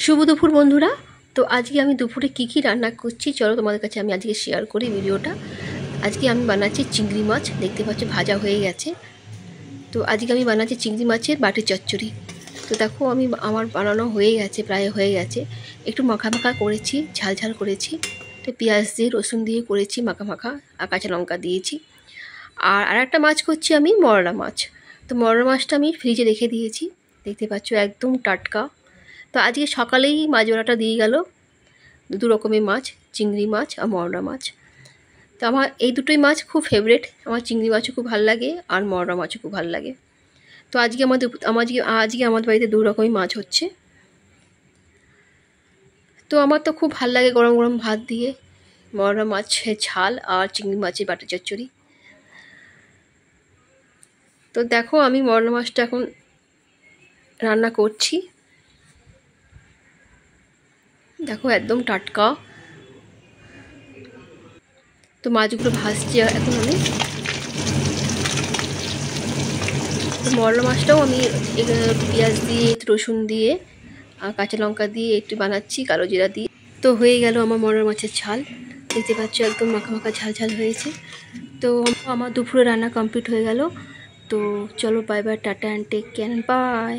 শুভ দুপুর বন্ধুরা। তো আজকে আমি দুপুরে কী রান্না করছি চলো তোমাদের কাছে আমি আজকে শেয়ার করি ভিডিওটা। আজকে আমি বানাচ্ছি চিংড়ি মাছ, দেখতে পাচ্ছ ভাজা হয়ে গেছে। তো আজকে আমি বানাচ্ছি চিংড়ি মাছের বাটি চচ্চড়ি। তো দেখো আমার বানানো হয়ে গেছে, প্রায় হয়ে গেছে। একটু মাখা মাখা করেছি, ঝাল ঝাল করেছি। তো পেঁয়াজ দিয়ে রসুন দিয়ে করেছি মাখা মাখা, আর কাঁচা লঙ্কা দিয়েছি। আর একটা মাছ করছি আমি, মরলা মাছ। তো মরলা মাছটা আমি ফ্রিজে রেখে দিয়েছি, দেখতে পাচ্ছ একদম টাটকা। তো আজকে সকালেই মাছ ওড়াটা দিয়ে গেল, দু রকমের মাছ, চিংড়ি মাছ আর মরলা মাছ। তো আমার এই দুটোই মাছ খুব ফেভারেট, আমার চিংড়ি মাছও খুব ভালো লাগে আর মরলা মাছও খুব ভালো লাগে। তো আজকে আমাদের বাড়িতে দু রকমই মাছ হচ্ছে। তো আমার তো খুব ভালো লাগে গরম গরম ভাত দিয়ে মরলা মাছের ঝাল আর চিংড়ি মাছের বাটা চচ্চড়ি। তো দেখো আমি মরলা মাছটা এখন রান্না করছি, দেখো একদম টাটকা। তো মাছগুলো ভাজছি এখন আমি। তো মরলা মাছটাও আমি পেঁয়াজ দিয়ে, রসুন দিয়ে, কাঁচা লঙ্কা দিয়ে একটু বানাচ্ছি, কালো জিরা দিয়ে। তো হয়ে গেল আমার মরলা মাছের ঝাল, দেখতে পাচ্ছ একদম মাখা মাখা ঝাল ঝাল হয়েছে। তো আমার দুপুরে রান্না কমপ্লিট হয়ে গেল। তো চলো bye bye, tata and take care, by.